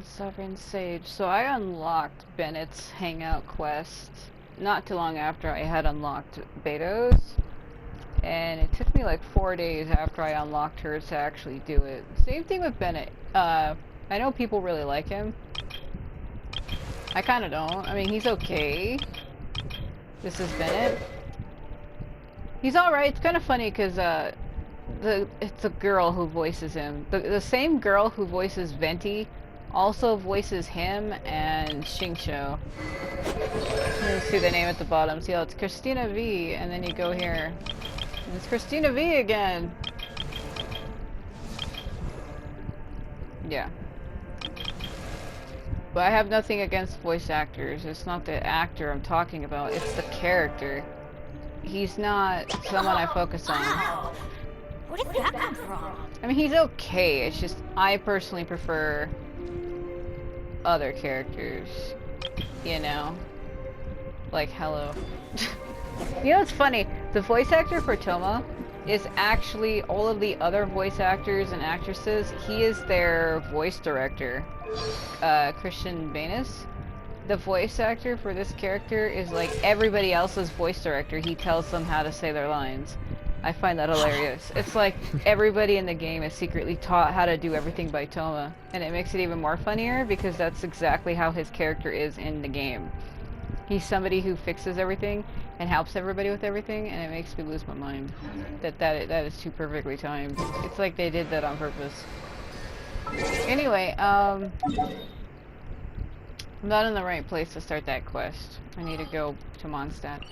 Sovereign Sage. So I unlocked Bennett's Hangout quest not too long after I had unlocked Beto's. And it took me like 4 days after I unlocked her to actually do it. Same thing with Bennett. I know people really like him. I kinda don't. I mean, he's okay. This is Bennett. He's alright. It's kinda funny because, it's a girl who voices him. The same girl who voices Venti also voices him and Xingqiu. You see the name at the bottom. See how it's Christina V, and then you go here. And it's Christina V again. Yeah. But I have nothing against voice actors. It's not the actor I'm talking about, it's the character. He's not someone I focus on. Wow. Where did that come from? I mean, he's okay. It's just I personally prefer other characters. You know? Like, hello. You know what's funny? The voice actor for Toma is actually all of the other voice actors and actresses. He is their voice director. Christian Bennett. The voice actor for this character is like everybody else's voice director. He tells them how to say their lines. I find that hilarious. It's like everybody in the game is secretly taught how to do everything by Toma. And it makes it even more funnier because that's exactly how his character is in the game. He's somebody who fixes everything and helps everybody with everything, and it makes me lose my mind. That is too perfectly timed. It's like they did that on purpose. Anyway, I'm not in the right place to start that quest. I need to go to Mondstadt.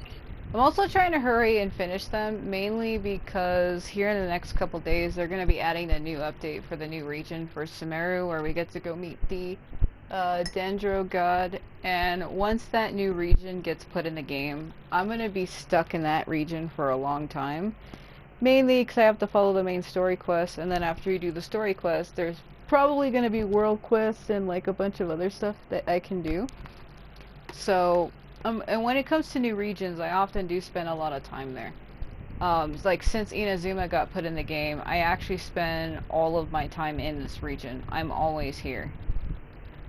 I'm also trying to hurry and finish them, mainly because here in the next couple days they're going to be adding a new update for the new region for Sumeru, where we get to go meet the Dendro God, and once that new region gets put in the game, I'm going to be stuck in that region for a long time. Mainly because I have to follow the main story quest, and then after you do the story quest, there's probably going to be world quests and like a bunch of other stuff that I can do. So, and when it comes to new regions, I often do spend a lot of time there. Like since Inazuma got put in the game, I actually spend all of my time in this region. I'm always here.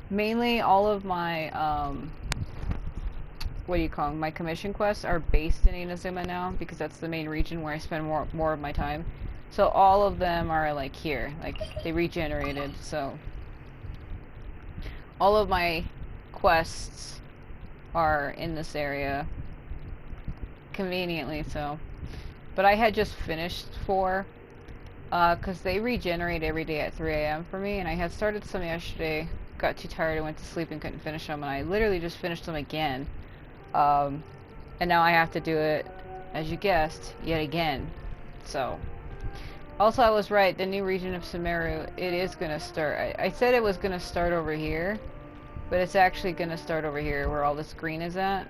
Mainly all of my, what do you call them? My commission quests are based in Inazuma now, because that's the main region where I spend more of my time. So all of them are like here, like they regenerated, so all of my quests are in this area, conveniently so. But I had just finished 4, because they regenerate every day at 3 AM for me, and I had started some yesterday, got too tired and went to sleep and couldn't finish them, and I literally just finished them again. And now I have to do it, as you guessed, yet again. So, also I was right, the new region of Sumeru, it is gonna start. I said it was gonna start over here, but it's actually gonna start over here where all this green is at.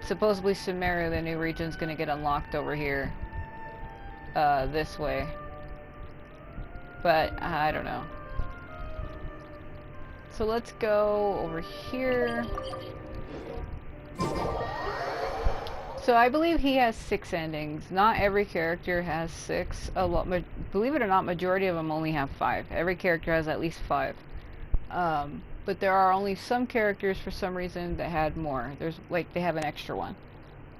Supposedly Sumeru, the new region's gonna get unlocked over here, this way. But I don't know. So let's go over here. So I believe he has 6 endings. Not every character has 6. Believe it or not, majority of them only have 5. Every character has at least 5. But there are only some characters for some reason that had more. There's like they have an extra one.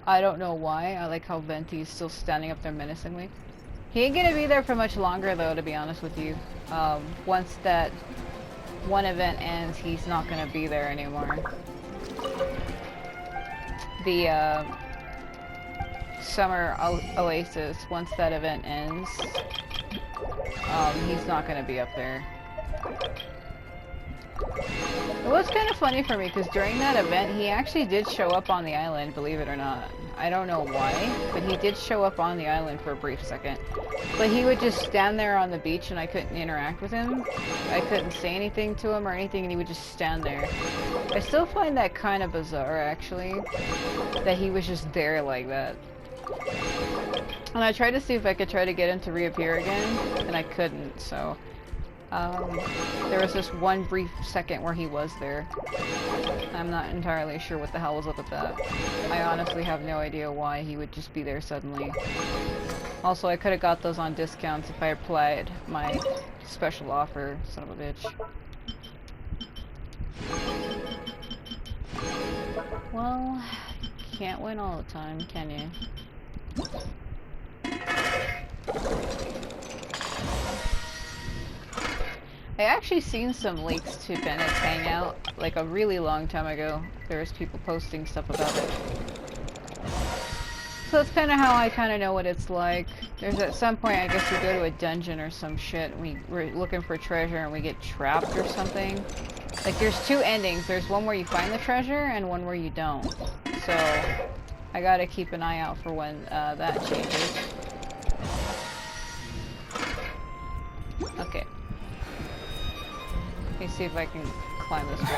I don't know why. I like how Venti is still standing up there menacingly. He ain't gonna be there for much longer though, to be honest with you. Once that one event ends, he's not gonna be there anymore. The Summer Oasis, once that event ends, he's not gonna be up there. It was kind of funny for me because during that event he actually did show up on the island, believe it or not. I don't know why, but he did show up on the island for a brief second. But he would just stand there on the beach and I couldn't interact with him. I couldn't say anything to him or anything, and he would just stand there. I still find that kind of bizarre, actually, that he was just there like that. And I tried to see if I could try to get him to reappear again, and I couldn't, so... there was this one brief second where he was there. I'm not entirely sure what the hell was up with that. I honestly have no idea why he would just be there suddenly. Also, I could have got those on discounts if I applied my special offer, son of a bitch. Well, can't win all the time, can you? I actually seen some leaks to Bennett's Hangout, like a really long time ago. There was people posting stuff about it. So that's kind of how I kind of know what it's like. There's at some point, I guess we go to a dungeon or some shit, and we're looking for treasure and we get trapped or something. Like there's two endings. There's one where you find the treasure and one where you don't. So I gotta keep an eye out for when that changes. Okay. Let me see if I can climb this wall.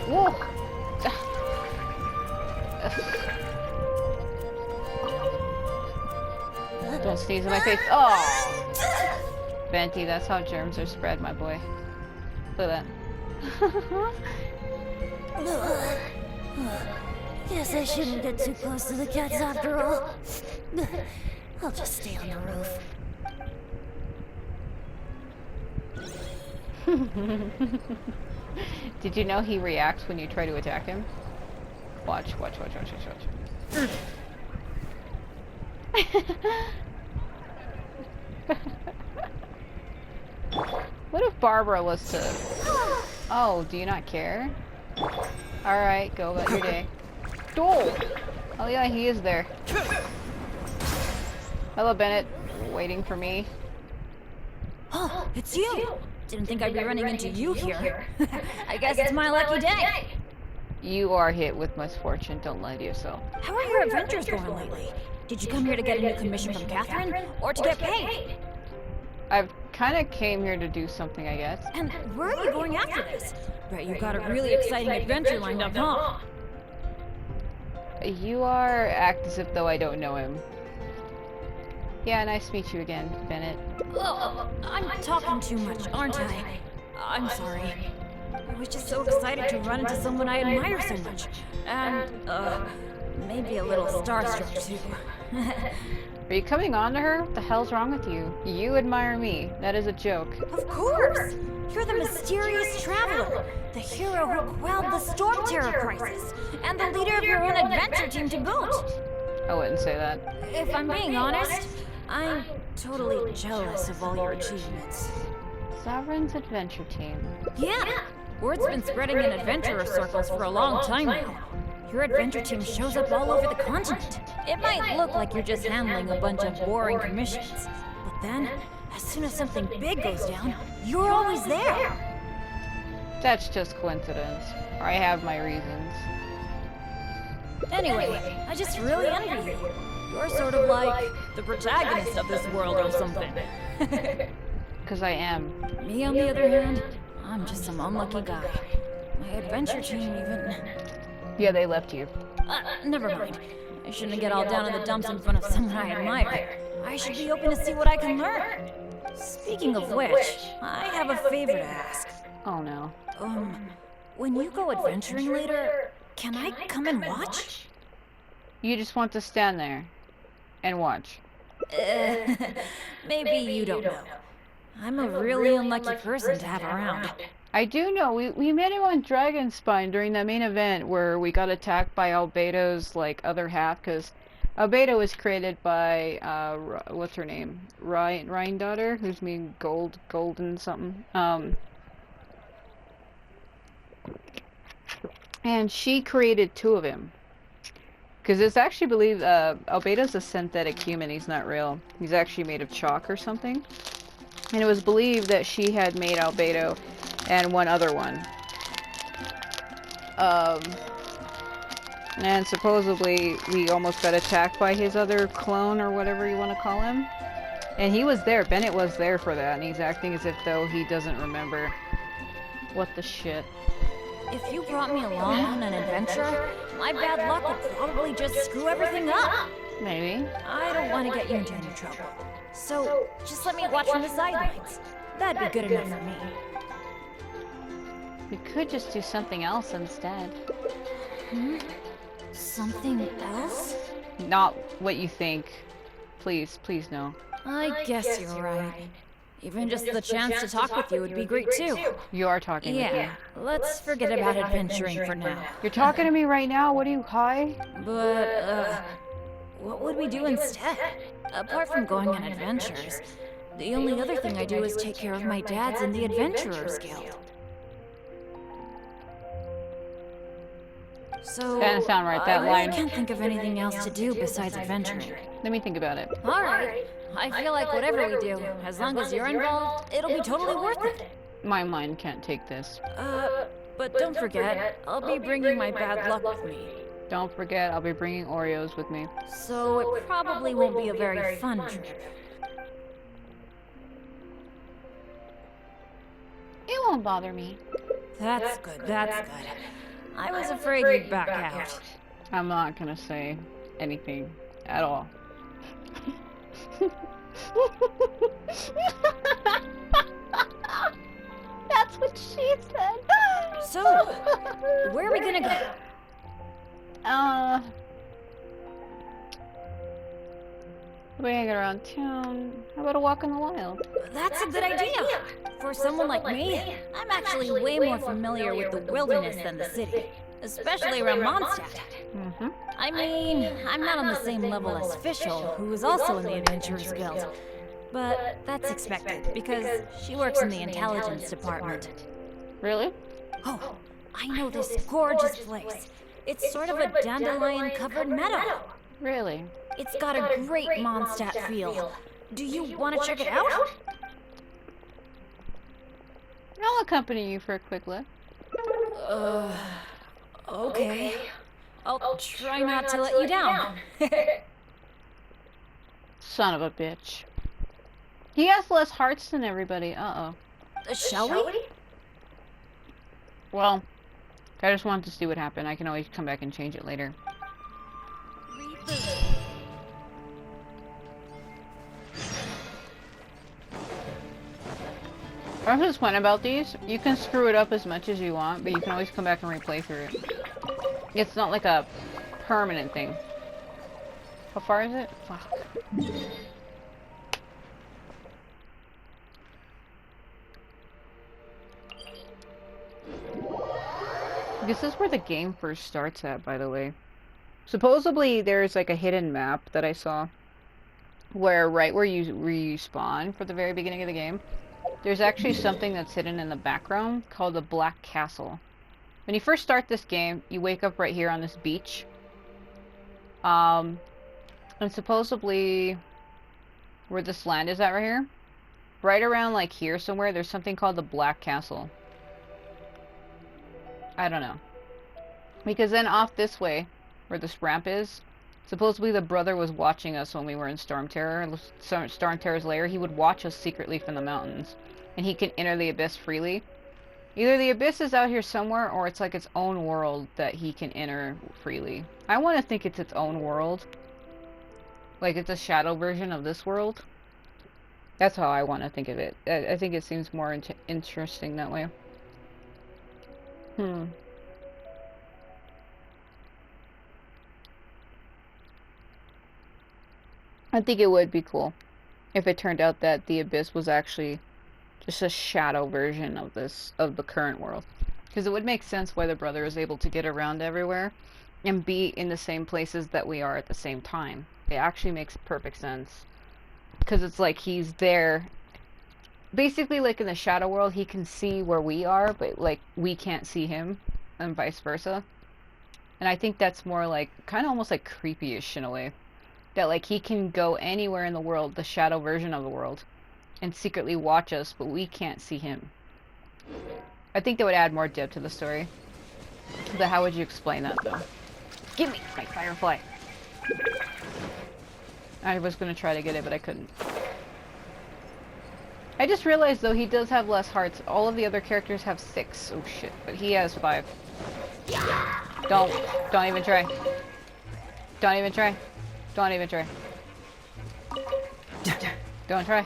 Whoa! Don't sneeze in my face. Oh! Venti, that's how germs are spread, my boy. Look at that. Guess I shouldn't get too close to the cats after all. I'll just stay on the roof. Did you know he reacts when you try to attack him? Watch. What if Barbara was to... Oh, do you not care? Alright, go about your day. Oh! Oh yeah, he is there. Hello, Bennett. Waiting for me. Oh, it's you! Didn't think I'd be running into you here. I guess it's my lucky day. You are hit with misfortune, don't lie to yourself. How are your adventures going lately? Did you come here to get a new commission from Catherine, or to get paid? I've kind of came here to do something, I guess. And where are you going after this? Bet you've got a really exciting adventure lined up, huh? You act as if though I don't know him. Yeah, nice to meet you again, Bennett. Oh, I'm talking too much, aren't I? I'm sorry. I was just so excited to run into someone I admire so much. And, maybe a little starstruck too. Are you coming on to her? What the hell's wrong with you? You admire me. That is a joke. Of course! You're the mysterious traveler, the hero who quelled the Storm Terror crisis, and the leader of your own adventure team to boot. I wouldn't say that. If I'm being honest, I'm totally jealous of all your achievements. Sovereign's adventure team. Yeah! Word's been spreading in adventurer circles for a long time now. Your adventure team shows up all over the continent. It might look like you're just handling a bunch of boring commissions, but then, as soon as something big goes down, you're always there. That's just coincidence. I have my reasons. Anyway, I just really envy you. You're sort of like the protagonist of this world or something. Because I am. Me, on the other hand, I'm just some unlucky guy. My adventure team even... Yeah, they left you. Never mind. I shouldn't get all down in the dumps in front of someone I admire. I should be open to see what I can learn. Speaking of which, I have a favor to ask. Oh no. When you go adventuring later, can I come and watch? You just want to stand there and watch. Maybe you don't know. I'm a really unlucky person to have around. I do know, we met him on Dragonspine during the main event where we got attacked by Albedo's, like, other half, because Albedo was created by, what's her name? Ryan daughter, who's mean golden something. And she created two of him. Because it's actually believed, Albedo's a synthetic human, he's not real. He's actually made of chalk or something. And it was believed that she had made Albedo and one other one. And supposedly we almost got attacked by his other clone or whatever you want to call him. And he was there, Bennett was there for that, and he's acting as if though he doesn't remember. What the shit? If you brought me along on an adventure, my bad luck would probably just screw everything up. Maybe. I don't want to get you into any trouble. So, just let me watch from the sidelines. That'd be good enough for me. We could just do something else instead. Something else? Not what you think. Please, please no. I guess you're right. Even just the chance to talk with you would be great too. You are talking with me. Yeah, let's forget about adventuring for now. You're talking to me right now? What are you, high? But, what would we do instead? Apart from going on adventures, the only other thing I do is take care of my dad's in the Adventurers Guild. So, Doesn't sound right, that I really line. can't think of anything else to do besides adventuring. Let me think about it. Alright, I feel like whatever we do, as long as you're involved, it'll be totally worth it. My mind can't take this. But don't forget, I'll be bringing my bad luck with me. Don't forget, I'll be bringing Oreos with me. So it probably won't be a very fun trip. It won't bother me. That's good, that's good. I was afraid you'd back out. I'm not gonna say anything at all. That's what she said. So, where are we gonna go? We're hanging around town. How about a walk in the wild? That's a good idea. For someone like me, I'm actually way more familiar with the wilderness than the city, especially around Mondstadt. I mean, I'm not on the same level as Fischl, who is also in the Adventurers Guild. But that's expected, because she works in the intelligence department. Really? Oh, I know this gorgeous place. It's sort of a dandelion-covered meadow. Really? It's got a great Mondstadt feel. Do you want to check it out? I'll accompany you for a quick look. Okay. I'll try not to let you down. Son of a bitch. He has less hearts than everybody. Uh-oh. Shall we? Well, I just wanted to see what happened. I can always come back and change it later. What's this fun about these? You can screw it up as much as you want, but you can always come back and replay through it. It's not like a permanent thing. How far is it? Fuck. This is where the game first starts at, by the way. Supposedly, there's like a hidden map that I saw where right where you respawn for the very beginning of the game, there's actually something that's hidden in the background called the Black Castle. When you first start this game, you wake up right here on this beach. And supposedly where this land is at right here, right around like here somewhere, there's something called the Black Castle. I don't know. Because then off this way, where this ramp is, supposedly the brother was watching us when we were in Storm Terror's lair. He would watch us secretly from the mountains. And he can enter the Abyss freely. Either the Abyss is out here somewhere, or it's like its own world that he can enter freely. I want to think it's its own world. Like it's a shadow version of this world. That's how I want to think of it. I think it seems more interesting that way. I think it would be cool if it turned out that the Abyss was actually just a shadow version of the current world. Because it would make sense why the brother is able to get around everywhere and be in the same places that we are at the same time. It actually makes perfect sense. Because it's like he's there. Basically, like in the shadow world, he can see where we are, but like we can't see him, and vice versa. And I think that's more like, kind of almost like creepy-ish in a way. That like he can go anywhere in the world, the shadow version of the world, and secretly watch us, but we can't see him. I think that would add more depth to the story. But how would you explain that though? Give me my firefly! I was gonna try to get it, but I couldn't. I just realized though he does have less hearts. All of the other characters have 6. Oh shit, but he has 5. Don't even try. Don't even try. Don't even try. Don't try.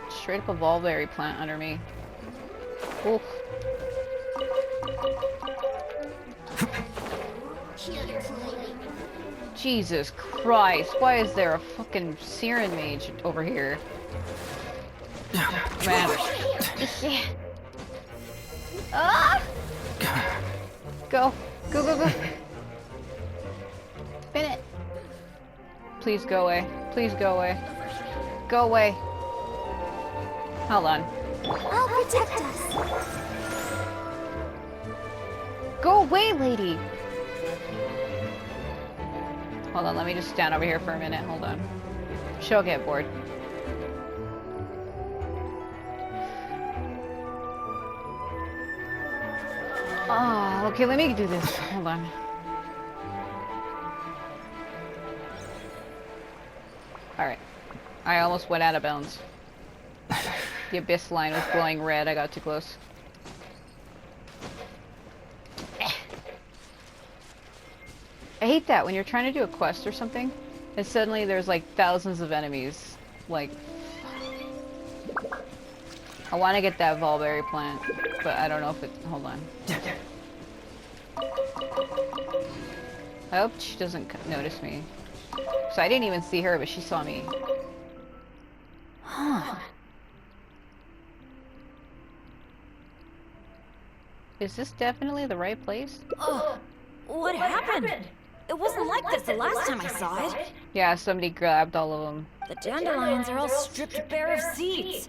Straight up a mulberry plant under me. Oof. Jesus Christ, why is there a fucking Siren mage over here? Man. Ah! Go. Go, go, go. Bennett. Please go away. Please go away. Go away. Hold on. I'll protect us. Go away, lady! Hold on, let me just stand over here for a minute. Hold on. She'll get bored. Oh, okay, let me do this. Hold on. Alright. I almost went out of bounds. The abyss line was glowing red. I got too close. I hate that when you're trying to do a quest or something, and suddenly there's like thousands of enemies. Like, I want to get that Valberry plant, but I don't know if it. Hold on. I hope she doesn't notice me. So I didn't even see her, but she saw me. Huh. Is this definitely the right place? Oh, what happened? It wasn't like this the last time I saw it. Yeah, somebody grabbed all of them. The dandelions are all stripped bare of seeds.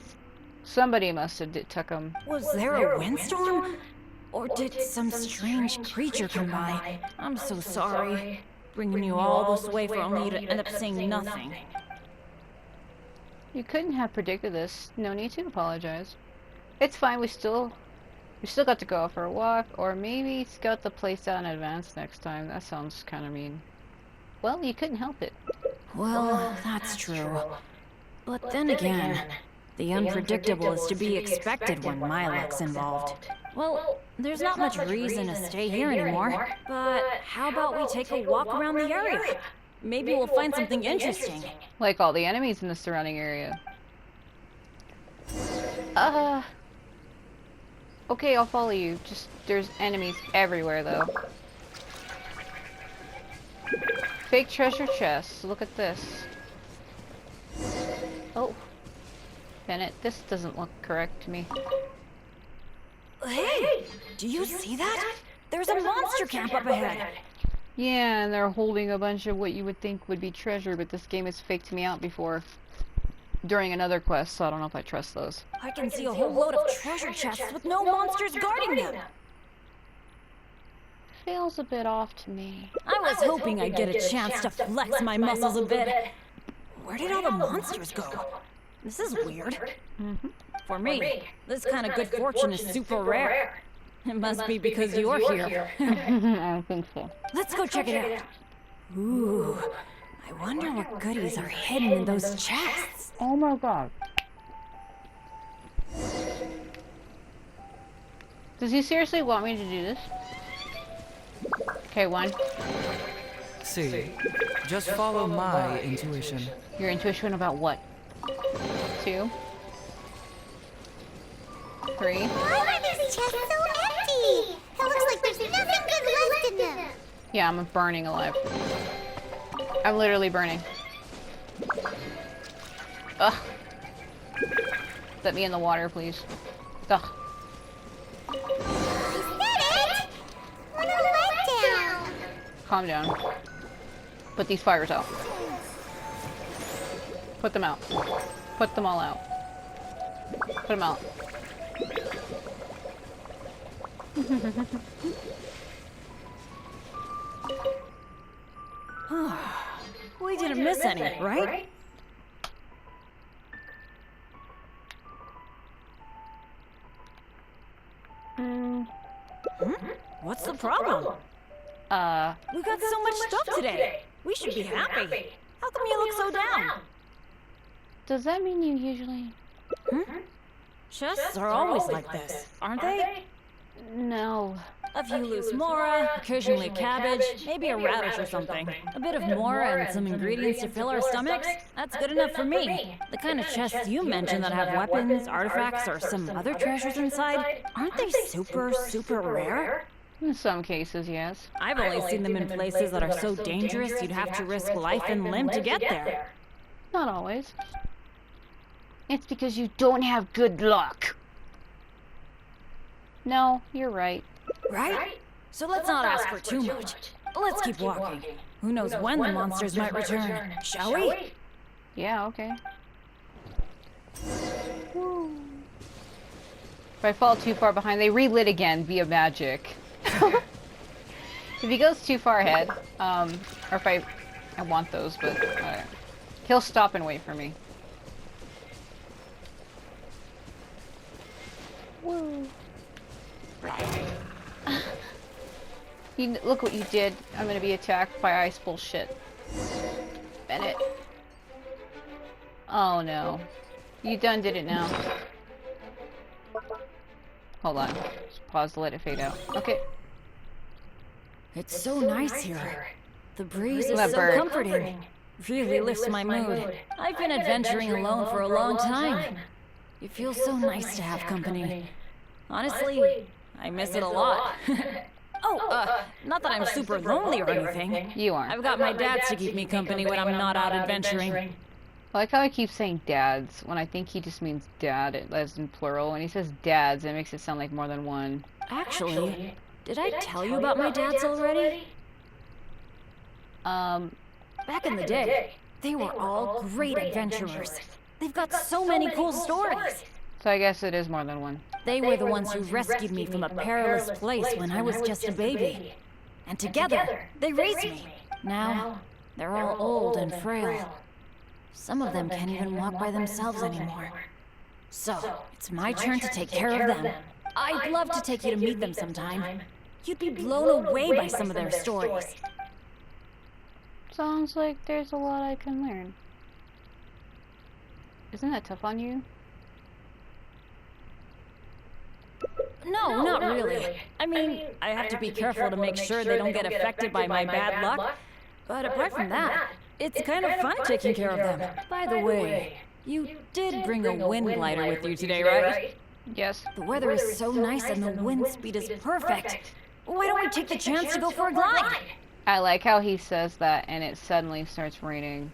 Somebody must have took them. Was there a windstorm? Or did some strange creature come by? I'm so sorry. Bringing you all this way for only you to end up saying nothing. You couldn't have predicted this. No need to apologize. It's fine, we still got to go out for a walk, or maybe scout the place out in advance next time. That sounds kind of mean. Well, you couldn't help it. Well, that's true. But then again, the unpredictable is to be expected when my luck's involved. Well, there's not much reason to stay here anymore, but how about we take a walk around the area? Maybe we'll find something interesting. Like all the enemies in the surrounding area. Okay, I'll follow you. Just, there's enemies everywhere, though. Fake treasure chests. Look at this. Oh. Bennett, this doesn't look correct to me. Hey! Do you see that? There's a monster camp up ahead. Yeah, and they're holding a bunch of what you would think would be treasure, but this game has faked me out before. During another quest, so I don't know if I trust those. I can see a whole load of treasure chests with no monsters guarding them. Feels a bit off to me. I was hoping I'd get a chance to flex my muscles a bit. Where did all the monsters go? This is weird. For me, this kind of good fortune is super rare. It must be because you're here. I don't think so. Let's go check it out. Ooh, I wonder what goodies are hidden in those chests. Oh my god. Does he seriously want me to do this? Okay, 1. See, just follow my intuition. Your intuition about what? 2. 3. Why are these chests so empty? It looks like there's nothing good left in them. Yeah, I'm burning alive. I'm literally burning. Ugh. Let me in the water, please. Ugh. Is that it? What a letdown. Calm down. Put these fires out. Put them out. Put them all out. Put them out. We didn't miss any, right? What's the problem? We got so much stuff today. We should be happy. How come you look so down? Does that mean you usually... Chests are always like this, aren't they? No. A few loose mora, occasionally a cabbage, maybe a radish or something. A bit of mora and some ingredients to fill our stomachs? That's good enough for me. The kind of chests you mentioned that have weapons, artifacts, or some other treasures inside, aren't they super, super rare? In some cases, yes. I've only seen them in places that are so dangerous you'd have to risk life and limb to get there. Not always. It's because you don't have good luck. No, you're right. Right? So let's not ask for too much. Let's keep walking. Who knows when the monsters might return, shall we? Yeah, okay. If I fall too far behind, they relit again via magic. If he goes too far ahead, or if I want those, but he'll stop and wait for me. Woo. Look what you did. I'm gonna be attacked by ice bullshit. Bennett. Oh no. You done did it now. Hold on. Just pause to let it fade out. Okay. It's so nice here. The breeze is That so bird. comforting. Really lifts my mood. I've been adventuring alone for a long time. It feels so nice to have company. Honestly, I miss it a lot. Not that I'm super lonely or anything. You aren't. I've got my dads to keep me company when I'm not out adventuring. I like how I keep saying dads when I think he just means dad, as in plural. When he says dads, it makes it sound like more than one. Actually, did I tell you about my dads already? Back in the day, they were all great adventurers. They've got so many cool stories. So I guess it is more than one. They were the ones who rescued me from a perilous place when I was just a baby. And together, they raised me. Now, they're all old and frail. Some of them can't even walk by themselves anymore. So, it's my turn to take care of them. I'd love to take you to meet them sometime. You'd be blown away by some of their stories. Sounds like there's a lot I can learn. Isn't that tough on you? No, not really. I mean, I have to be careful to make sure they don't get affected by my bad luck. But apart from that, it's kind of fun taking care of them. By the way, you did bring a wind glider with you today, right? Yes. The weather is so nice and the wind speed is perfect. Why don't we take the chance to go for a glide? I like how he says that and it suddenly starts raining.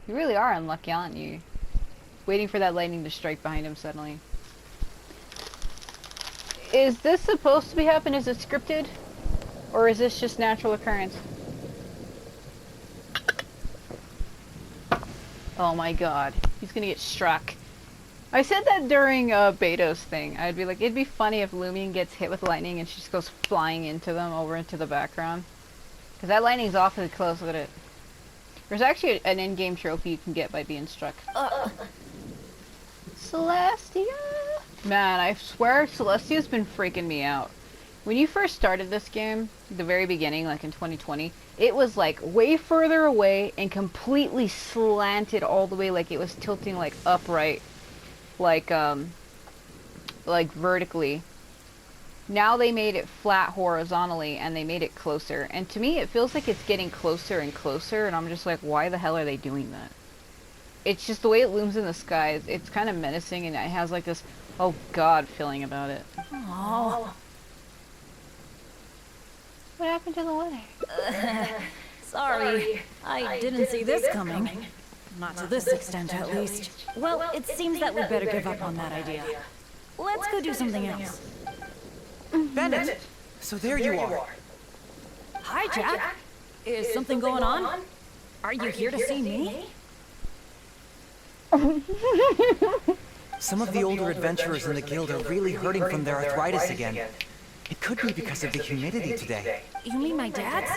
You really are unlucky, aren't you? Waiting for that lightning to strike behind him suddenly. Is this supposed to be happening? Is it scripted? Or is this just natural occurrence? Oh my god. He's gonna get struck. I said that during Beto's thing. I'd be like, it'd be funny if Lumine gets hit with lightning and she just goes flying into them over into the background. Because that lightning's awfully close, look at it. There's actually an in-game trophy you can get by being struck. Celestia! Man, I swear Celestia's been freaking me out. When you first started this game, the very beginning, like in 2020, it was like way further away and completely slanted all the way, like it was tilting like upright, like vertically. Now they made it flat horizontally and they made it closer. And to me, it feels like it's getting closer and closer, and I'm just like, why the hell are they doing that? It's just the way it looms in the sky. It's kind of menacing, and it has like this, oh god, feeling about it. Oh. What happened to the weather? Sorry, I didn't see this coming. Not to this extent, at least. Well, it seems that we'd better give up on that idea. Let's go do something else. Bennett! So there you are. Hi, Jack. Is something going on? Are you here to see me? Some of the older adventurers in the guild are really hurting from their arthritis again. It could be because of the humidity today. You mean my dad's?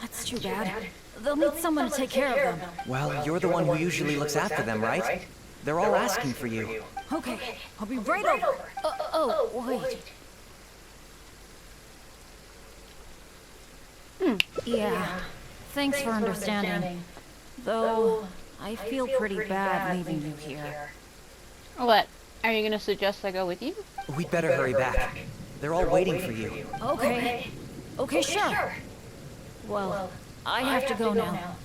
That's too bad. They'll need someone to take care of them. Well, you're the one who usually looks after them, right? They're all asking for you. Okay, I'll be right over. Wait. Yeah, thanks for understanding. Though, I feel pretty bad leaving you here. What? Are you gonna suggest I go with you? We'd better hurry back. They're all waiting for you. Okay. Okay, sure. Well, I have to go now.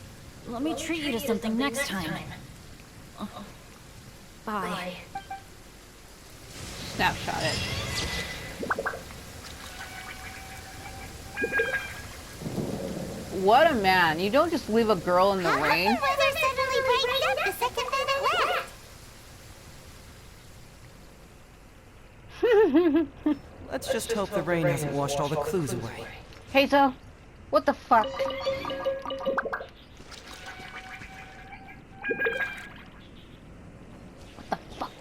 Let me treat you to something next time. Bye. Snapshot it. What a man. You don't just leave a girl in the How rain. come the weather suddenly brightened up the second Bennett left? Let's just hope the rain hasn't washed all the clues away. Hazel, what the fuck? What the fuck?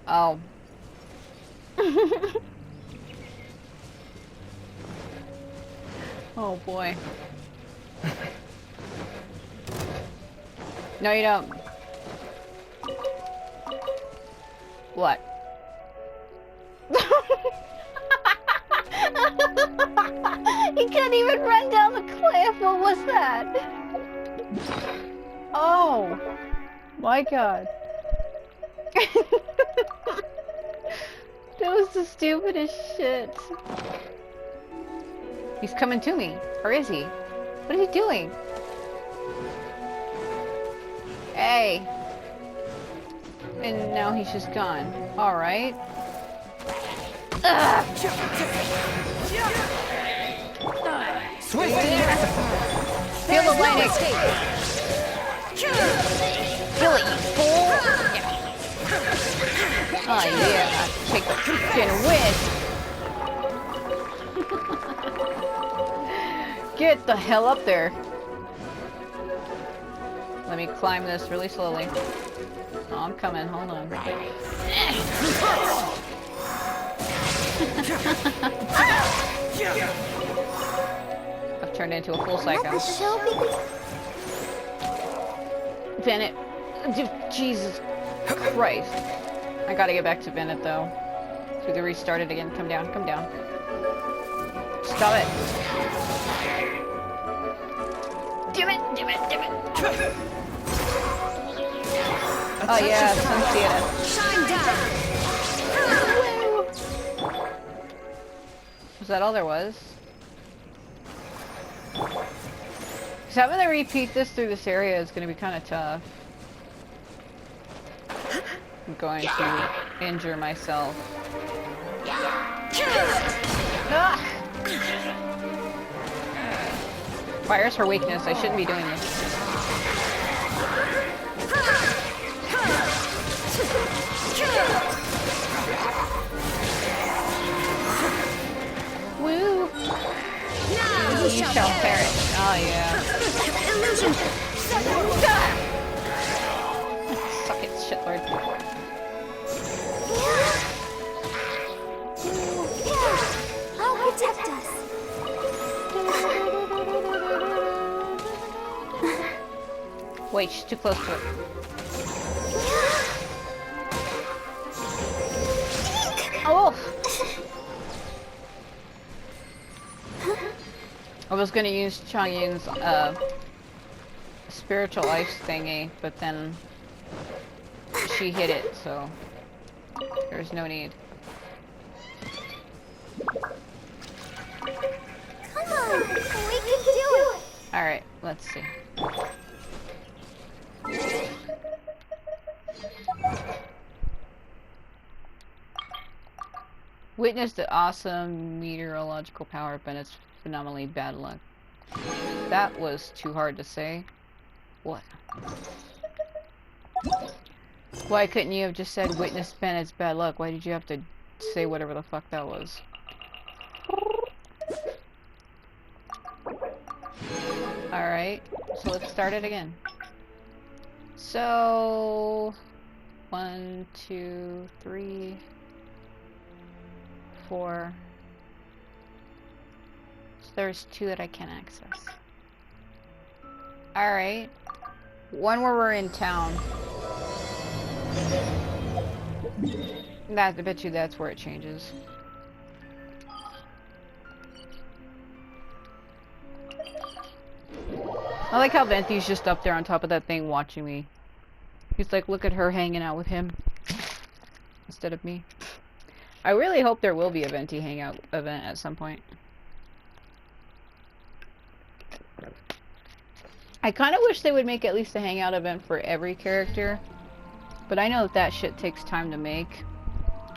Oh. Oh boy. No, you don't. What? He couldn't even run down the cliff. What was that? Oh my god. That was the stupidest shit. He's coming to me. Or is he? What is he doing? Hey. And now he's just gone. Alright. Swift! Feel the lightning. Kill it, you fool! Oh yeah, take the fucking win! Get the hell up there. Let me climb this really slowly. Oh, I'm coming, hold on. I've turned into a full psycho. Let the show begin. Bennett. Jesus Christ. I gotta get back to Bennett though. So they restart it again. Come down, come down. Stop it. Damn it, damn it, damn it. Oh yeah, Sunseata. Shine down! Was that all there was? Because having to repeat this through this area is going to be kind of tough. I'm going to injure myself. Ah! Fire's her weakness. I shouldn't be doing this. Woo! Now You shall perish. Oh yeah. Illusion! Suck it, shitlord. I'll protect us. Wait, she's too close to it. Oh! I was gonna use Changyin's spiritual ice thingy, but then she hit it, so there's no need. Come on, we can do it. Alright, let's see. Witness the awesome meteorological power of Bennett's phenomenally bad luck. That was too hard to say. What? Why couldn't you have just said witness Bennett's bad luck? Why did you have to say whatever the fuck that was? Alright, so let's start it again. So... 1, 2, 3... 4. So there's 2 that I can access. Alright. One where we're in town. I bet you that's where it changes. I like how Venti's just up there on top of that thing watching me. He's like, look at her hanging out with him. Instead of me. I really hope there will be a Venti hangout event at some point. I kind of wish they would make at least a hangout event for every character. But I know that that shit takes time to make.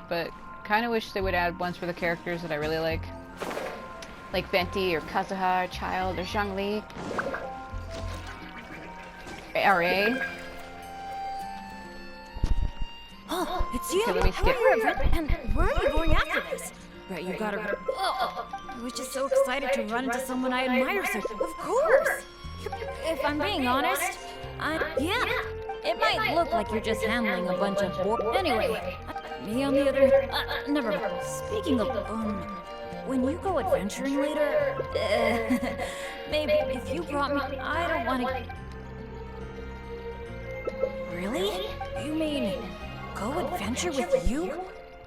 But kind of wish they would add ones for the characters that I really like. Like Venti or Kazuha or Child or Zhongli. RA. Oh, it's you! Okay, let me skip. And where are you going after this? Right, you gotta... Oh, I was just so excited to run into someone I admire so... Of course! If I'm being honest, yeah. It might look like you're just handling a bunch of Anyway, me on the other... never mind. Speaking of, when you go adventuring later... maybe if you brought me... I don't want to... Really? You mean... go adventure with you?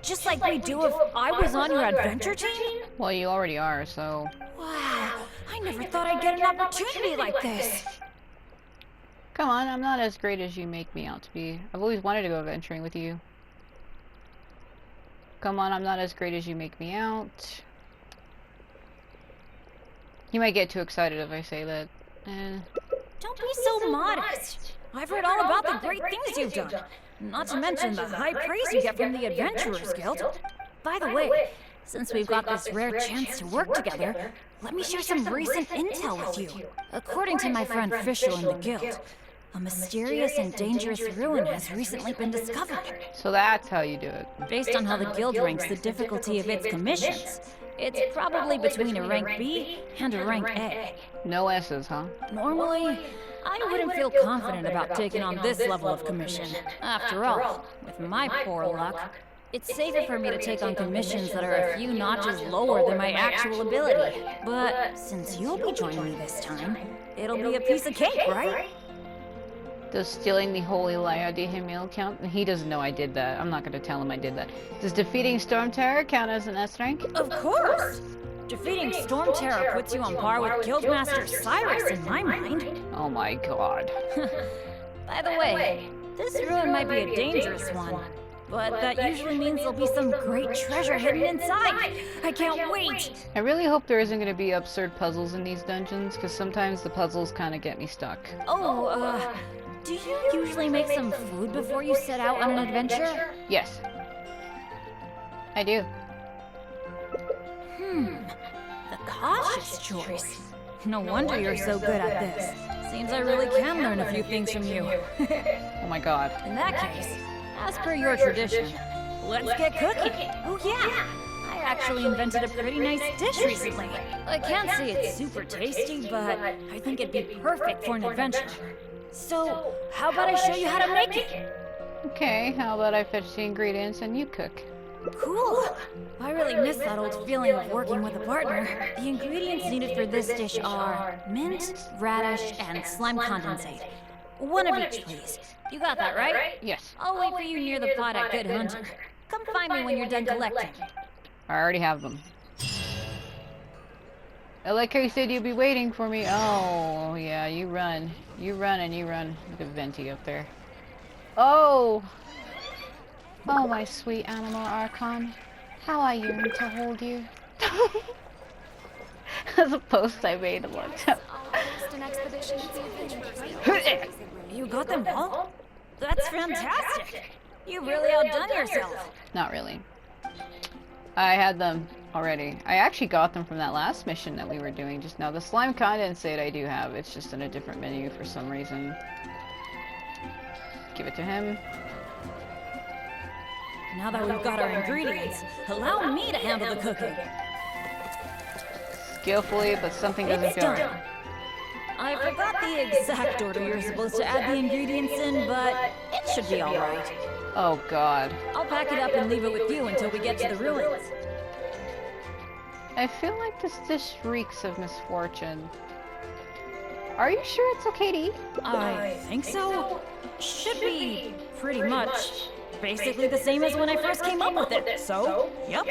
Just like we do if I was on your adventure team? Well, you already are, so... Wow, I never thought I'd get an opportunity like this. Come on, I'm not as great as you make me out to be. I've always wanted to go adventuring with you. Come on, I'm not as great as you make me out. You might get too excited if I say that. Don't be so modest. I've heard all about the great things you've done. Not to mention the high praise you get from the Adventurers Guild. By the way, since we've got this rare chance to work together, let me share some recent intel with you. According to my friend Fischl in the Guild, a mysterious and dangerous ruin has recently been discovered. So that's how you do it. Based on how the Guild ranks the difficulty of its commissions, it's probably between a rank B and a rank A. No S's, huh? Normally, I wouldn't feel confident about taking on this level of commission. After all, with my poor luck, it's safer for me to take on commissions that are a few notches lower than my actual ability. But since you'll be joining me this time, it'll be a piece of cake, right? Does stealing the Holy Lyra de Himil count? He doesn't know I did that. I'm not going to tell him I did that. Does defeating Storm Terror count as an S rank? Of course! Defeating Storm Terror puts you on par with Guildmaster Cyrus in my mind. Oh my god. By the way, this ruin might be a dangerous one, but that usually means there'll be some great treasure hidden inside. I can't wait! I really hope there isn't going to be absurd puzzles in these dungeons, because sometimes the puzzles kind of get me stuck. Oh, do you usually make some food before you set out on an adventure? Yes. I do. The cautious choice. No wonder you're so good at this. Seems I really can learn a few things from you. Oh my god. In that case, as per your tradition, let's get cooking. Oh yeah, I actually invented a pretty nice dish recently. I can't say it's super tasty, but I think it'd be perfect for an adventure. So, how about I show you how to make it? Okay, how about I fetch the ingredients and you cook? Cool! I really miss that old feeling of working with a partner. The ingredients needed for this dish are mint, radish, and slime condensate. One of each, please. You got that, right? Yes. I'll wait for you near the pot at Good Hunter. Come find me when you're done collecting. I already have them. I like how you said you'd be waiting for me. Oh, yeah, you run. You run and you run. Look at Venti up there. Oh! Oh, my sweet animal Archon. How I yearn to hold you. That's a post I made a long time. You got them all? That's fantastic! You really outdone yourself. Not really. I had them already. I actually got them from that last mission that we were doing just now. The slime condensate I do have. It's just in a different menu for some reason. Give it to him. Now that we've got our ingredients, allow me to handle the cooking. Skillfully, but something doesn't It's feel done. right. I forgot the exact order you're supposed to add the ingredients in, but it should be alright. Oh god. I'll pack it up and leave it with you until we get to the ruins. I feel like this dish reeks of misfortune. Are you sure it's okay to eat? I think so. Should be pretty much basically the same as when I first came up with it. So, yep.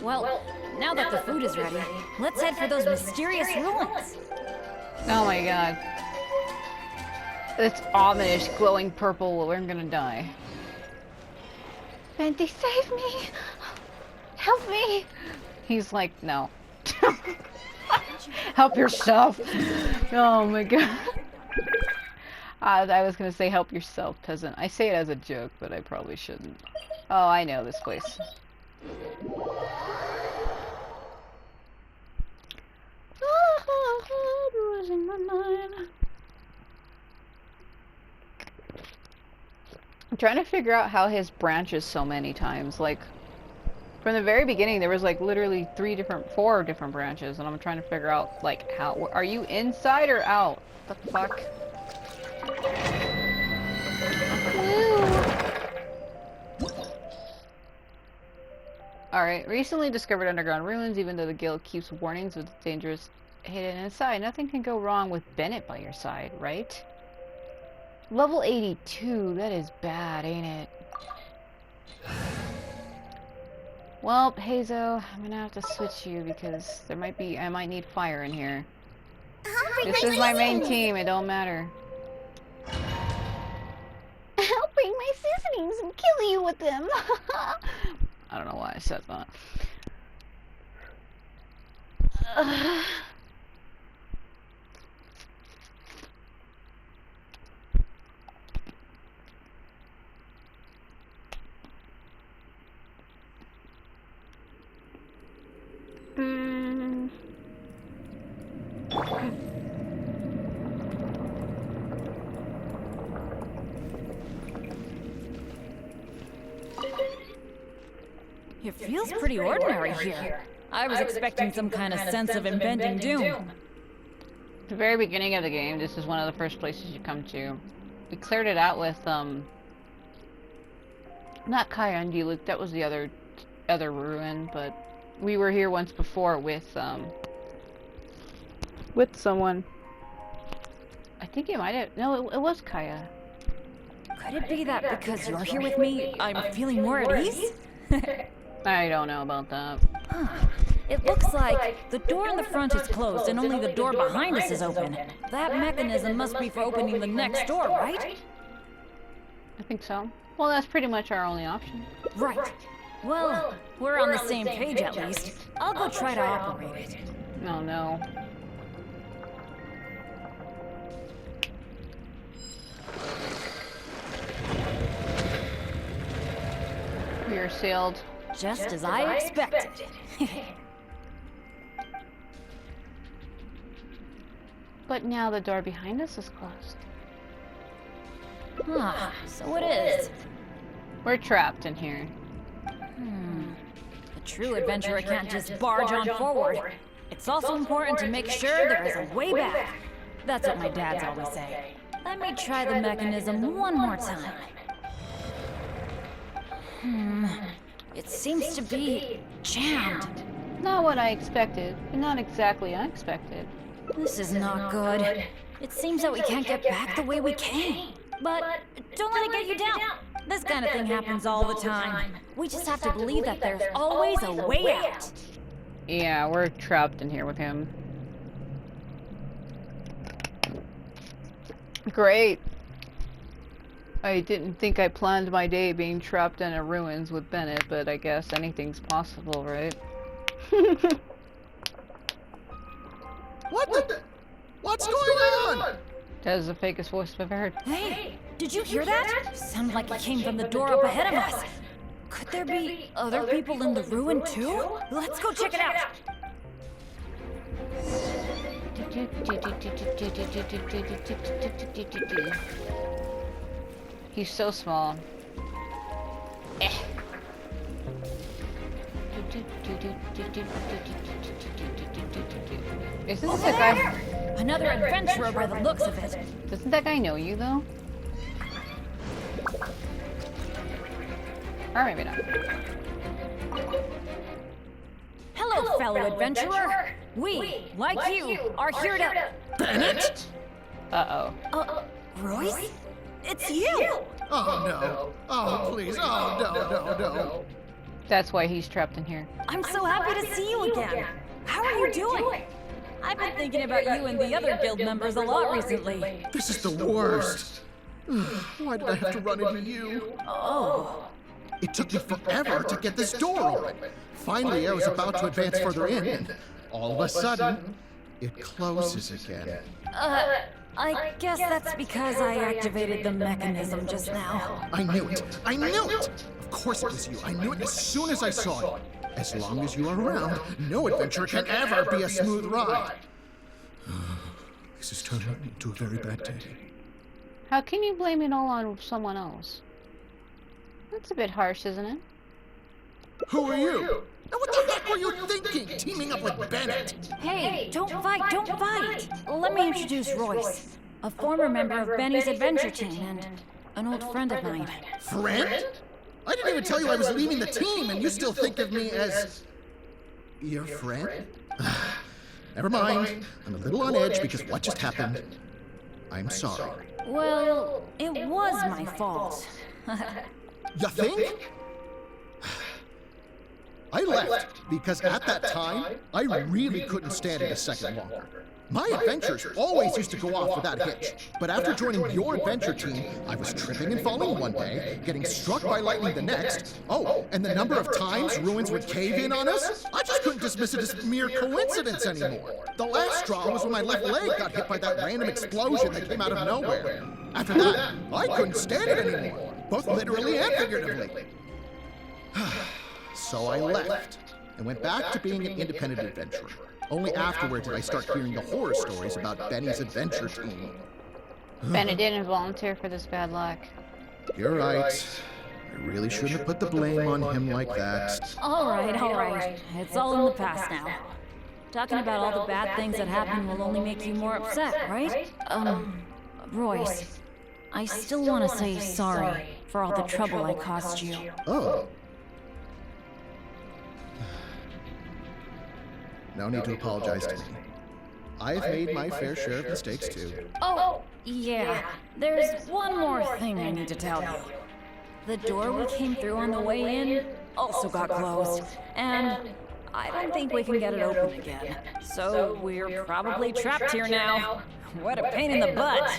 Well, now that the food is ready, let's head for those mysterious ruins. Oh my god. It's ominous, glowing purple. I'm gonna die. Venti, save me! Help me! He's like, no. Help yourself! Oh my god. I was gonna say help yourself, peasant. I say it as a joke, but I probably shouldn't. Oh, I know this place. trying to figure out how his branches so many times. Like, from the very beginning, there was like literally 4 different branches, and I'm trying to figure out like how. Are you inside or out? The fuck? Alright, recently discovered underground ruins. Even though the guild keeps warnings with dangerous hidden inside, nothing can go wrong with Bennett by your side, right? Level 82, that is bad, ain't it? Well, Hazo, I'm gonna have to switch you because I might need fire in here. This is my main team, it don't matter. I'll bring my seasonings and kill you with them. I don't know why I said that. It feels pretty ordinary here. I was expecting some kind of sense of impending doom. At the very beginning of the game, this is one of the first places you come to. We cleared it out with, not Kaya Luke, that was the other ruin, but we were here once before with someone. I think it might have, no, it was Kaya. Could it be that because you're here with me, I'm feeling more at ease? I don't know about that. It looks like the door in the front is closed and only the door behind us is open. That mechanism must be for opening the next door, right? I think so. Well, that's pretty much our only option. Right. Well, we're on the same page at least. I'll go try to operate it. Oh no. We are sealed. Just as I expected. But now the door behind us is closed. So it is. We're trapped in here. A true adventurer can't just barge on forward. It's also important to make sure there is a way back. That's what my dads always say. Let me try the mechanism one more time. It seems to be jammed. Not what I expected, but not exactly unexpected. This is not good. It seems that we can't get back the way we came. But don't let it get you down. This kind of thing happens all the time. We just have to believe that there's always a way out. Yeah, we're trapped in here with him. Great. I didn't think I planned my day being trapped in a ruins with Bennett, but I guess anything's possible, right? What's going on? That is the fakest voice I've ever heard. Hey, did you hear that? Sounded like it came from the door up ahead of us. Could there be other people in the ruin too? Let's go check it out. He's so small. Isn't this a guy? Another adventurer by the looks of it. Doesn't that guy know you though? Or maybe not. Hello, fellow adventurer. We, like you, are here to... Bennett? Uh-oh. Royce? It's you! Oh no. Oh please. Oh no. That's why he's trapped in here. I'm so happy to see you again. How are you doing? I've been thinking about you and the other guild members a lot recently. This is the worst. Why did I have to run into you? Oh. It took me forever to get this door open. Finally, I was about to advance further in, and all of a sudden, it closes again. I guess that's because I activated the mechanism just now. I knew it. I knew it! Of course it was you. I knew it as soon as I saw it. As long as you are around, no adventure can ever be a smooth ride. This is turning into a very bad day. How can you blame it all on someone else? That's a bit harsh, isn't it? Who are you? And what the heck were you thinking, teaming up with Bennett? Hey, don't fight, don't fight! Let me introduce Royce, a former member of Benny's adventure team and an old friend of mine. Friend? I didn't even tell you I was leaving the team, and you still think of me as... your friend? Never mind. I'm a little on edge because what just happened. I'm sorry. Well, it was my fault. You think? I left because at that time, I really couldn't stand it a second longer. My adventures always used to go off without a hitch, but after joining your adventure team, I was tripping and falling one day, getting struck by lightning the next. Oh, and the number of times ruins would cave in on us, I just couldn't dismiss it as mere coincidence anymore. The last straw was when my left leg got hit by that random explosion that came out of nowhere. After that, I couldn't stand it anymore, both literally and figuratively. So I left and went back to being an independent adventurer. Only afterward did I start hearing the horror stories about Benny's adventure team. Bennett didn't volunteer for this bad luck. You're right. I really shouldn't have put the blame on him like that. All right. It's all in the past now. Talking about all the bad things that happened will only make you more upset, right? Royce, I still want to say sorry for all the trouble I caused you. Oh. No need to apologize to me. I've made my fair share of mistakes too. Oh, yeah. There's one more thing I need to tell you. The door we came through on the way in also got closed, and I don't think we can get it open again. So we're probably trapped here now. What a pain in the butt.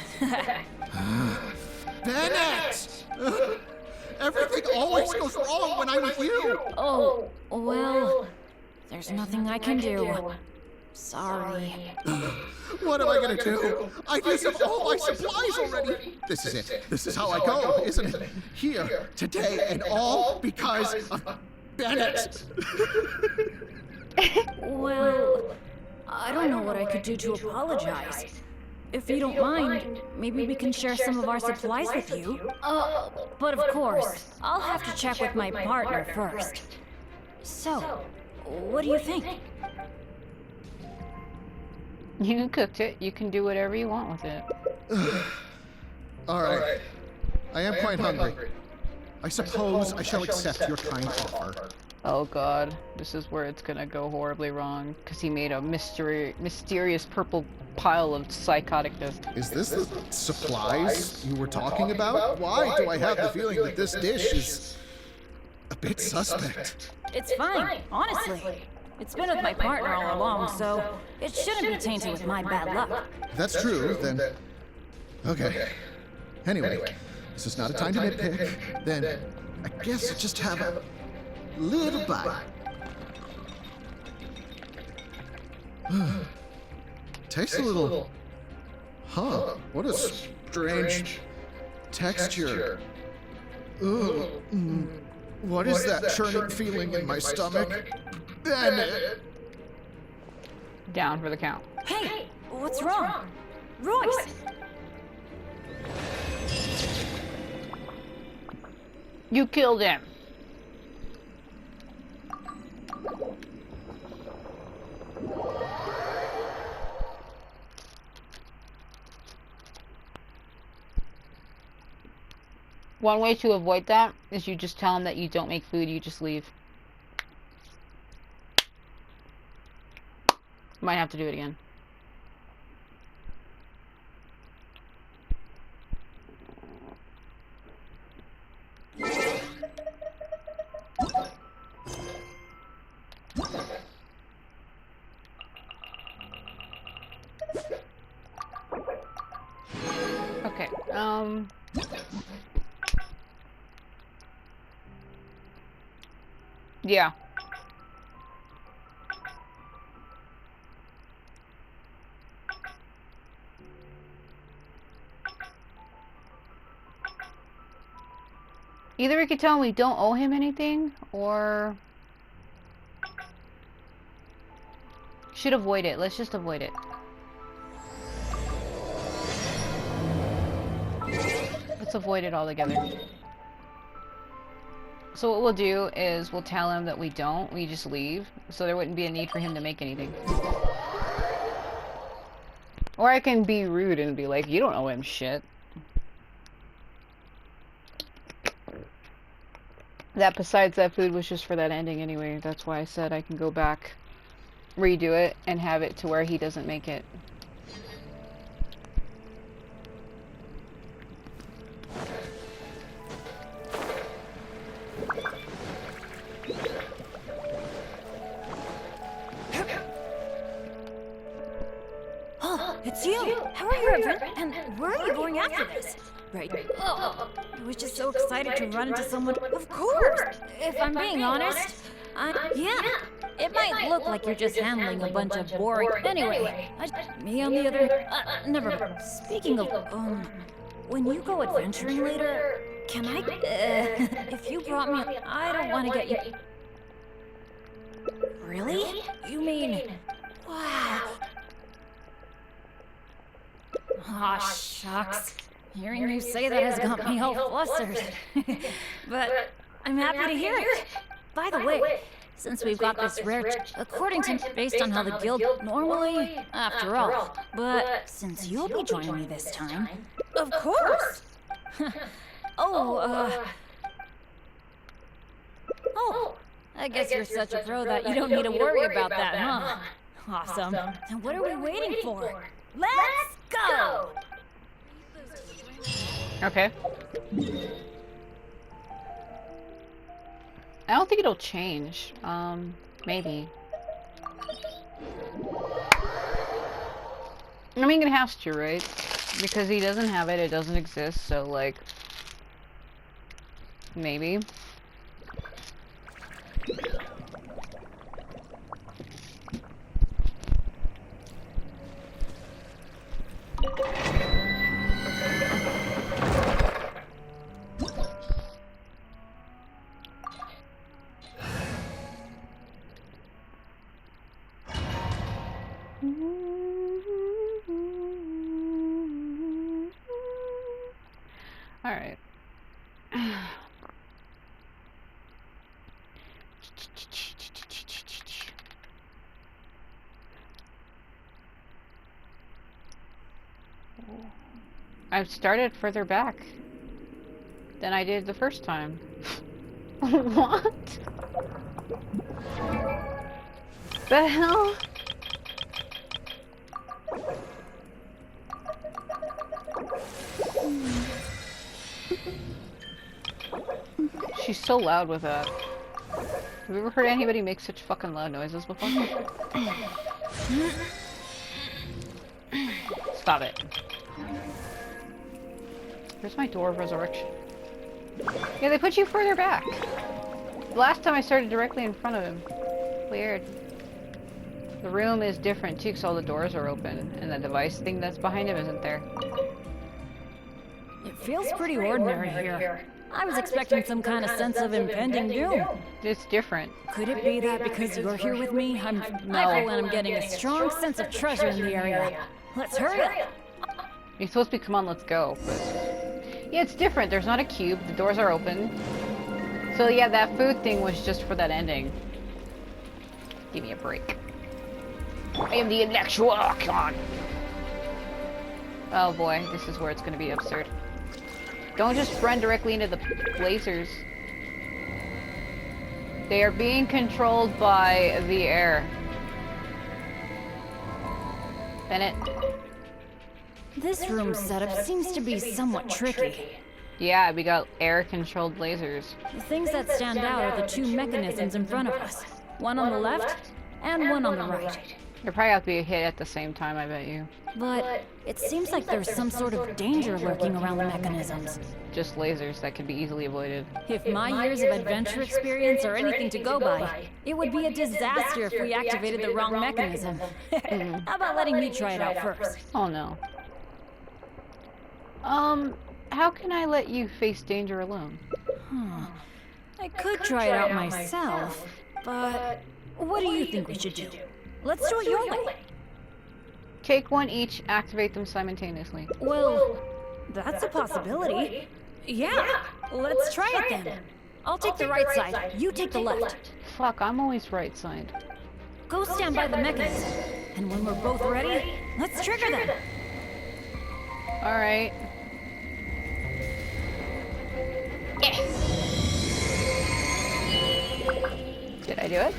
Bennett! Everything always goes wrong when I'm with you! Oh, well, there's nothing I can do. Sorry. What am I gonna do? I've used up all my supplies already! This is it. This is how I go, isn't it? Here, today, and all because of Bennett! Well, I don't know what I could do to apologize. If you don't mind, maybe we can share some of our supplies with you. But of course, I'll have to check with my partner first. So, what do you think? You cooked it. You can do whatever you want with it. Alright. I am quite hungry. I suppose I shall accept your kind offer. Oh god, this is where it's gonna go horribly wrong, because he made a mysterious purple pile of psychoticness. Is this the supplies you were talking about? Why do I have the feeling that this dish is a bit suspect? It's fine, honestly. It's been with my partner all along, so it shouldn't be tainted with my bad luck. If that's true, then... Okay. Anyway, this is not a time to nitpick. Then, I guess I'll just have a little bite. Tastes a little... Huh, what a strange texture. Ugh. What is that churning feeling in my stomach? Bennett! Down for the count. Hey, what's wrong? Royce! You killed him! One way to avoid that is you just tell him that you don't make food, you just leave. Might have to do it again. Okay, yeah. Either we could tell him we don't owe him anything, or... should avoid it. Let's just avoid it. Let's avoid it altogether. So what we'll do is we'll tell him that we don't. We just leave, so there wouldn't be a need for him to make anything. Or I can be rude and be like, you don't owe him shit. That besides, that food was just for that ending anyway. That's why I said I can go back, redo it, and have it to where he doesn't make it. Oh, it's you! How are your event? And where are you going after this? Right. Oh, I was just so excited to run into someone. Of course! If I'm being honest, yeah. It might look like you're just handling a bunch of boring. Anyway, me on the other. Never mind. Speaking of, when you go adventuring later, can I? If you brought me, I don't want to get you. Really? You mean? Wow. Aw, shucks. Hearing you say that has got me all flustered. But I'm happy to hear it. By the way, since we've got this rare, according to based on how the guild normally, after all, but since you'll be joining me this time, of course. Oh, I guess you're such a pro that you don't need to worry about that, huh? Awesome. And what are we waiting for? Let's go! Okay. I don't think it'll change. Maybe. I mean, it has to, right? Because he doesn't have it, it doesn't exist, so, like... Maybe. Alright. I've started further back than I did the first time. What? The hell? She's so loud with that. Have you ever heard anybody make such fucking loud noises before? Stop it. Where's my door of resurrection? Yeah, they put you further back. The last time I started directly in front of him. Weird. The room is different too, because all the doors are open, and the device thing that's behind him isn't there. It feels pretty ordinary here. I was expecting some kind of sense of impending doom. It's different. Could it be that because you're here with me, I feel and I'm getting a strong sense of treasure in the area. Let's hurry up. You're supposed to be, come on, let's go. But... yeah, it's different. There's not a cube. The doors are open. So yeah, that food thing was just for that ending. Give me a break. I am the intellectual. Oh, come on. Oh boy, this is where it's going to be absurd. Don't just run directly into the lasers. They are being controlled by the air. Bennett. This room setup seems to be somewhat tricky. Yeah, we got air-controlled lasers. The things that stand out are the two mechanisms in front of us. One on the left, and one on the right. There probably have to be a hit at the same time, I bet you. But it seems like there's some sort of danger lurking around the mechanisms. Just lasers that can be easily avoided. If my years of adventure experience are anything to go by, it would be a disaster if we activated the wrong mechanism. How about letting me try it out first? Oh no. How can I let you face danger alone? I could try it out myself, but what do you think we should do? Let's do it your way. Take one each, activate them simultaneously. Well, that's a possibility. Yeah, let's try it then. I'll take the right side. You take the left. Fuck, I'm always right side. Go stand by the mechanism. And when we're both ready, let's trigger them. Alright. Did I do it?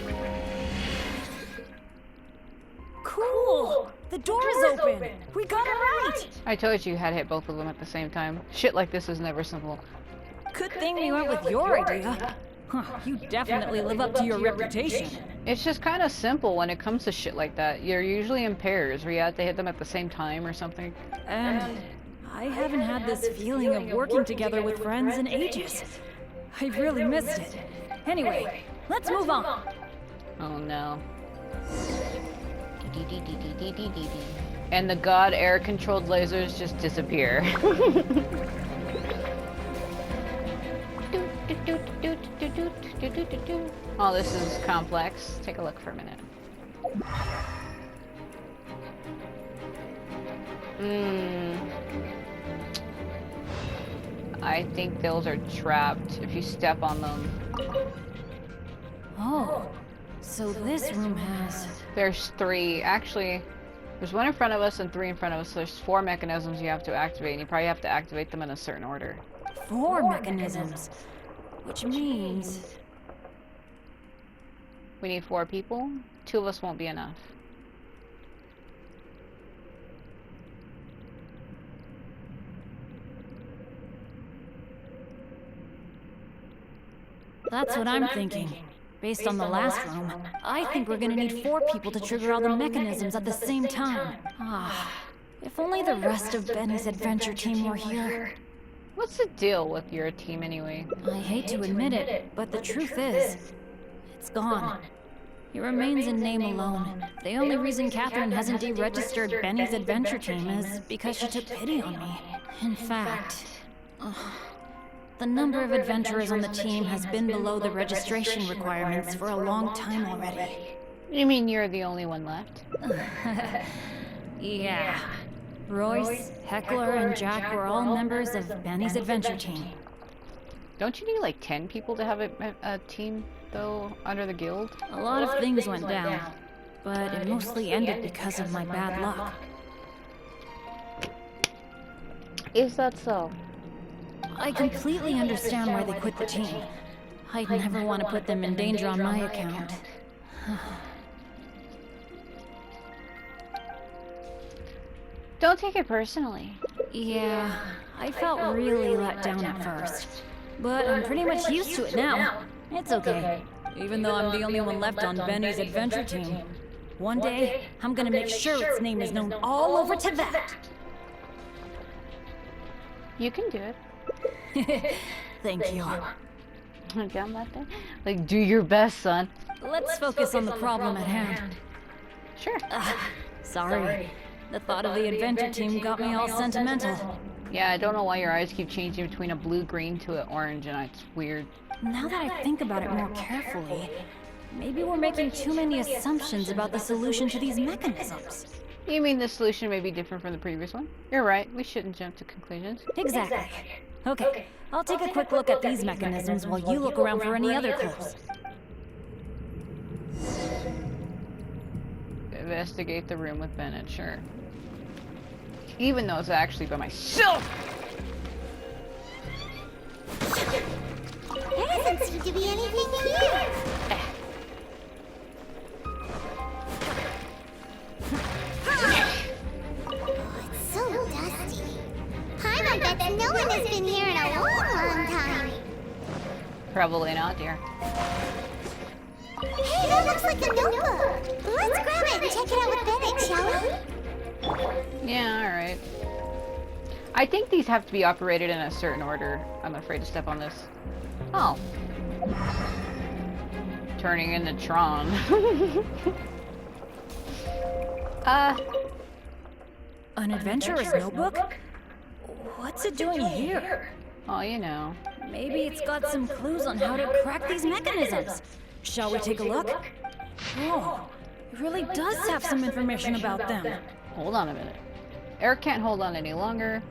Cool! The door is open! We got it right! I told you had hit both of them at the same time. Shit like this is never simple. Good thing we went with your idea. Huh, you definitely live up to your reputation. It's just kind of simple when it comes to shit like that. You're usually in pairs where you have to hit them at the same time or something. And I haven't had this feeling of working together with friends in ages. I really missed it. Anyway, let's move on. Oh no. And the god air-controlled lasers just disappear. Oh, this is complex. Take a look for a minute. I think those are trapped if you step on them. Oh, so this room has... There's 3. Actually, there's 1 in front of us and 3 in front of us. So there's 4 mechanisms you have to activate, and you probably have to activate them in a certain order. 4 mechanisms. Which means... We need 4 people. 2 of us won't be enough. That's what I'm thinking. Based on the last room, I think we're gonna need 4 people to trigger all the mechanisms at the same time. Ah, if only the rest of Benny's adventure team were here. What's the deal with your team anyway? I hate to admit it, but the truth is, it's gone. It remains in name alone. The only reason Catherine hasn't deregistered Benny's adventure team is because she took pity on me. In fact, the number of adventurers on the team has been below the registration requirements for a long time already. You mean you're the only one left? Yeah. Royce, Heckler, and Jack were all members of Benny's adventure team. Don't you need like 10 people to have a team, though, under the guild? A lot of things went down, but it mostly ended because of my bad luck. Is that so? I completely understand why they quit the team. I'd never want to put them in danger on my account. Don't take it personally. Yeah, I felt really let down at first. But I'm pretty much used to it now. It's okay. Even though I'm the only one left on Benny's adventure team. One day, I'm gonna make sure its name is known all over Tibet. You can do it. Thank you. Down that thing? Like, do your best, son. Let's focus on the problem at hand. Sure. Sorry. The thought of the adventure team got me all sentimental. Yeah, I don't know why your eyes keep changing between a blue-green to an orange, and it's weird. Now that I think about it more carefully, maybe we're making too many assumptions about the solution to these mechanisms. You mean the solution may be different from the previous one? You're right, we shouldn't jump to conclusions. Exactly. Okay, I'll take a quick look at these mechanisms while you look around for any other clues. Investigate the room with Bennett, sure. Even though it's actually by myself! There doesn't seem to be anything here. Oh, it's so dusty. I bet no one has been here in a long time. Probably not, dear. Hey, that looks like a notebook. Let's grab it and check it out with Bennett, shall we? Yeah, alright. I think these have to be operated in a certain order. I'm afraid to step on this. Oh. Turning into Tron. An adventurer's notebook? What's it doing here? Oh, you know. Maybe it's got some clues on how to crack these mechanisms. Shall we take a look? Oh, it really does have some information about them. Hold on a minute. Eric can't hold on any longer.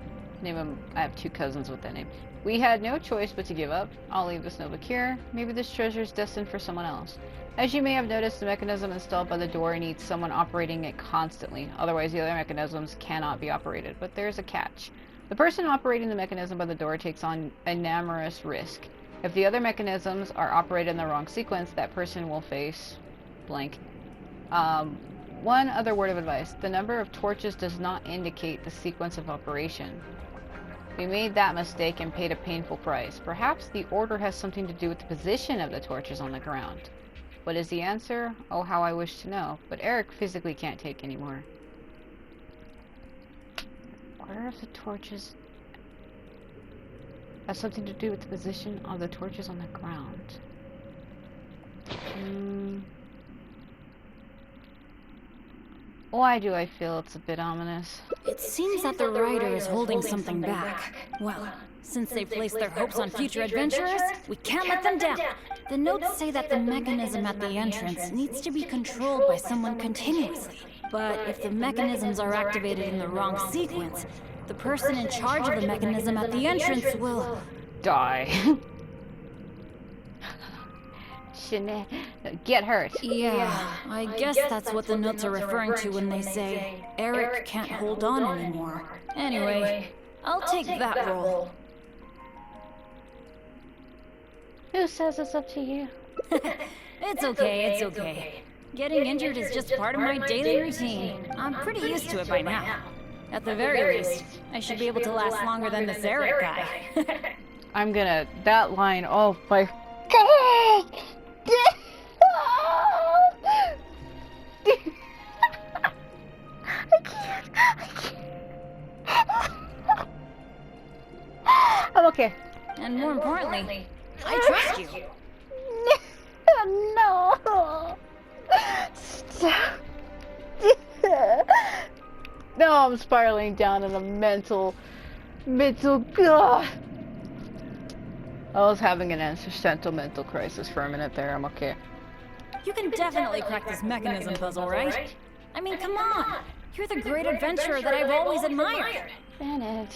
Name them. I have 2 cousins with that name. We had no choice but to give up. I'll leave this notebook here. Maybe this treasure is destined for someone else. As you may have noticed, the mechanism installed by the door needs someone operating it constantly. Otherwise, the other mechanisms cannot be operated. But there's a catch. The person operating the mechanism by the door takes on enormous risk. If the other mechanisms are operated in the wrong sequence, that person will face blank. One other word of advice. The number of torches does not indicate the sequence of operation. We made that mistake and paid a painful price. Perhaps the order has something to do with the position of the torches on the ground. What is the answer? Oh, how I wish to know. But Eric physically can't take anymore. Order of the torches has something to do with the position of the torches on the ground. Why do I feel it's a bit ominous? It seems that the writer is holding something back. Well, since they've placed their hopes on future adventurers, we can't let them down. The notes say that the mechanism at the entrance needs to be controlled by someone continuously. But if the mechanisms are activated in the wrong sequence, the person in charge of the mechanism at the entrance will... die. Get hurt. Yeah, I guess that's what the notes are referring to when they say Eric can't hold on anymore. Anyway, I'll take that role. Who says it's up to you? It's okay, it's okay. Getting injured is just part of my daily routine. I'm pretty used to it by now. At the very least, I should be able to last longer than this Eric guy. I'm gonna... That line, oh my god! I'm okay. And more importantly, I trust you. No. Stop. No, I'm spiraling down in a mental. God. I was having an existential mental crisis for a minute there. I'm okay. You can definitely crack this mechanism puzzle, right? I mean, come on. You're the great adventurer that I've always admired. Bennett.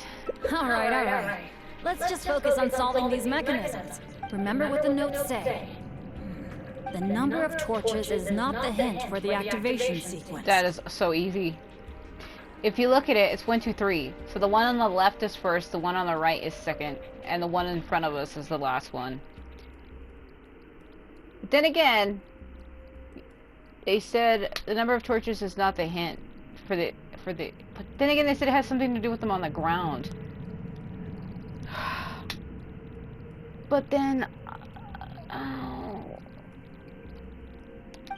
All right. Let's just focus on solving these mechanisms. Remember what the notes say. The number of torches is not the hint for the activation sequence. That is so easy. If you look at it, it's 1, 2, 3. So the one on the left is first, the one on the right is second, and the one in front of us is the last one. But then again, they said the number of torches is not the hint for the. But then again, they said it has something to do with them on the ground. But then,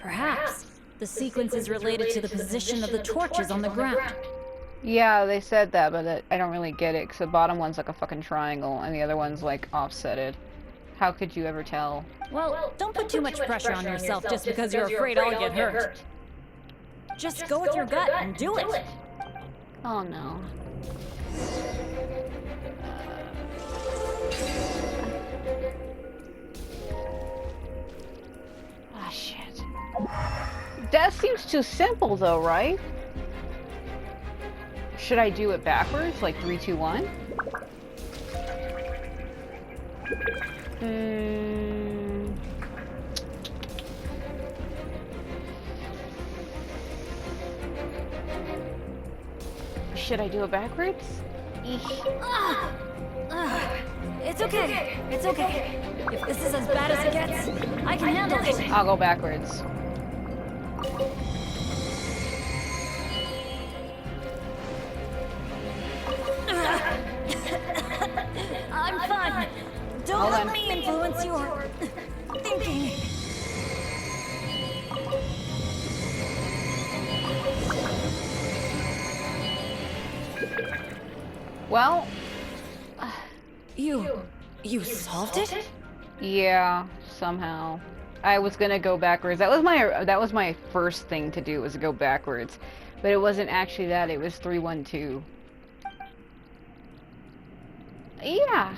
Perhaps the sequence is related to the position of the torches on the ground. Yeah, they said that, but I don't really get it, because the bottom one's like a fucking triangle, and the other one's like offsetted. How could you ever tell? Well, don't put too much pressure on yourself just because you're afraid I'll get hurt. Just go with your gut and do it. Oh no. Ah, shit. That seems too simple though, right? Should I do it backwards? Like 3, 2, 1? Should I do it backwards? It's okay. It's okay. If this is as bad as it gets, I can handle it. I'll go backwards. I'm fine. Don't let me influence your thinking. Well, You solved it? yeah, somehow. I was gonna go backwards. That was my first thing to do, was to go backwards. But it wasn't actually that, it was 3, 1, 2. Yeah.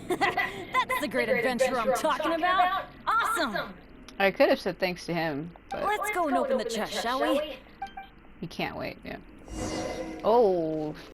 That's the great adventure I'm talking about. Awesome. I could have said thanks to him, but Let's go and open the chest, shall we? he can't wait, yeah. Oh,